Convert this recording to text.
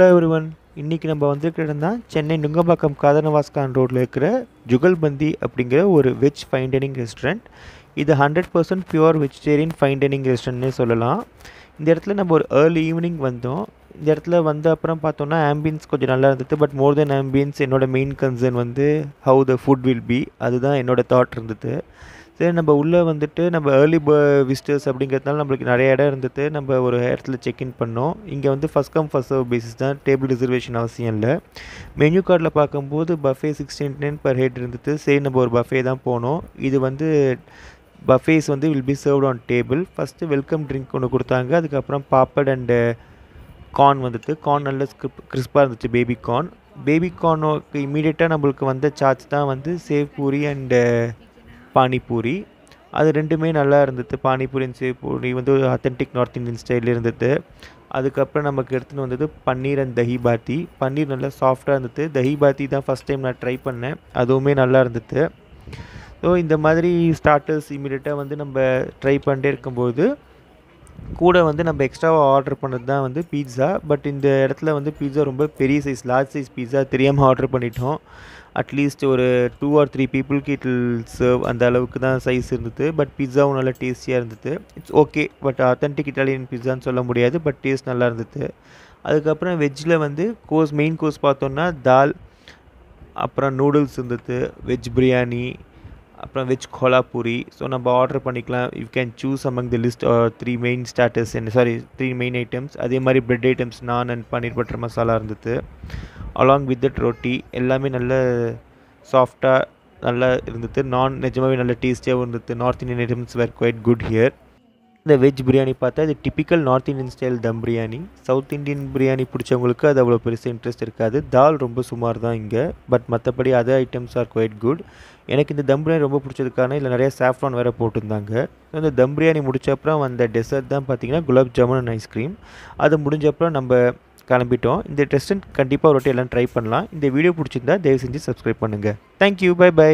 Hello everyone. இன்றைக்கி நம்ம வந்திருக்கிறது தான் சென்னை நுங்கம்பாக்கம் காதனவாஸ்கான் ரோட்டில் இருக்கிற ஜுகல்பந்தி அப்படிங்கிற ஒரு வெஜ் ஃபைன் டைனிங் ரெஸ்டாரண்ட். இது 100% பியூர் வெஜிடேரியன் ஃபைன் டைனிங் ரெஸ்டாரண்ட்னே சொல்லலாம். இந்த இடத்துல நம்ம ஒரு ஏர்லி ஈவினிங் வந்தோம். இந்த இடத்துல வந்த அப்புறம் பார்த்தோன்னா ஆம்பியன்ஸ் கொஞ்சம் நல்லா இருந்தது. பட் மோர் தென் ஆம்பியன்ஸ் என்னோடய மெயின் கன்சர்ன் வந்து how the food will be, அதுதான் என்னோடய தாட் இருந்தது. சரி, நம்ம உள்ளே வந்துட்டு நம்ம ஏர்லி விசிட்டர்ஸ் அப்படிங்கிறதுனால நம்மளுக்கு நிறைய இடம் இருந்தது. நம்ம ஒரு இடத்துல செக்இன் பண்ணோம். இங்கே வந்து first come first serve basis தான், டேபிள் ரிசர்வேஷன் அவசியம் இல்லை. மெனு கார்டில் பார்க்கும்போது பஃபே 69 per head இருந்தது. சரி, நம்ம ஒரு பஃபே தான் போனோம். இது வந்து பஃபேஸ் வந்து will be served on table. First welcome drink ஒன்று கொடுத்தாங்க. அதுக்கப்புறம் பாப்பட் அண்டு கார்ன் வந்துட்டு. கார்ன் நல்ல கிறிஸ்பாக இருந்துச்சு, பேபி கார்ன். பேபி கார்னுக்கு இமீடியட்டாக நம்மளுக்கு வந்த சார்ஜ் தான் வந்து சேவ் பூரி அண்டு பானிபூரி. அது ரெண்டுமே நல்லா இருந்தது. பானிபூரி அண்ட் சேவ் பூரி வந்து ஒரு அத்தன்டிக் நார்த் இந்தியன் ஸ்டைலில் இருந்தது. அதுக்கப்புறம் நமக்கு எடுத்துகிட்டு வந்தது பன்னீர் அண்ட் தஹி பாத்தி. பன்னீர் நல்லா சாஃப்டாக இருந்தது. தஹி பாத்தி தான் ஃபஸ்ட் டைம் நான் ட்ரை பண்ணேன், அதுவுமே நல்லா இருந்தது. ஸோ இந்த மாதிரி ஸ்டார்டர்ஸ் இமீடியட்டாக வந்து நம்ம ட்ரை பண்ணிட்டே இருக்கும்போது கூட வந்து நம்ம எக்ஸ்ட்ராவாக ஆர்டர் பண்ணது தான் வந்து பீட்ஸா. பட் இந்த இடத்துல வந்து பீட்ஸா ரொம்ப பெரிய சைஸ், லார்ஜ் சைஸ் பீட்ஸா தெரியாமல் ஆர்டர் பண்ணிட்டோம். அட்லீஸ்ட் ஒரு 2 or 3 பீப்புளுக்கு இட் வில் சர்வ், அந்த அளவுக்கு தான் சைஸ் இருந்தது. பட் பீட்ஸாவும் நல்லா டேஸ்டியாக இருந்தது. It's okay, but authentic Italian பீட்ஸான்னு சொல்ல முடியாது. பட் டேஸ்ட் நல்லா இருந்தது. அதுக்கப்புறம் வெஜ்ஜில் வந்து மெயின் கோர்ஸ் பார்த்தோன்னா தால், அப்புறம் நூடுல்ஸ் இருந்தது, வெஜ் பிரியாணி, அப்புறம் வெஜ் கோலாப்பூரி. ஸோ நம்ம ஆர்டர் பண்ணிக்கலாம். You can choose among the list 3 main starters, 3 main items. அதே மாதிரி பிரெட் ஐட்டம்ஸ், நான் அண்ட் பன்னீர் பட்டர் மசாலா இருந்தது. அலாங் வித் தட் ரொட்டி. எல்லாமே நல்ல சாஃப்டாக நல்லா இருந்தது. நிஜமாகவே நல்ல டேஸ்டியாகவும் இருந்தது. North Indian items were quite good here. இந்த வெஜ் பிரியாணி பார்த்தா இது typical north Indian style dum biryani. South Indian biryani பிடிச்சவங்களுக்கு அது அவ்வளோ பெருசாக இன்ட்ரெஸ்ட் இருக்காது. தால் ரொம்ப சுமார் தான் இங்கே. பட் மற்றபடி other items are quite good. எனக்கு இந்த தம் பிரியாணி ரொம்ப பிடிச்சதுக்கான இதில் நிறைய சாஃப்ரான் வேறு போட்டிருந்தாங்க. இந்த தம் பிரியாணி முடிச்ச அப்புறம் அந்த டெசர்ட் தான் பார்த்திங்கன்னா குலாப் ஜாமுன் அண்ட் ஐஸ்கிரீம். அது முடிஞ்ச அப்புறம் நம்ம கிளம்பிட்டோம். இந்த ரெஸ்டாரண்ட் கண்டிப்பாக ஒரு வாட்டி எல்லாம் ட்ரை பண்ணலாம். இந்த வீடியோ பிடிச்சிருந்தா தயவு செஞ்சு சப்ஸ்கிரைப் பண்ணுங்கள். Thank you, bye by.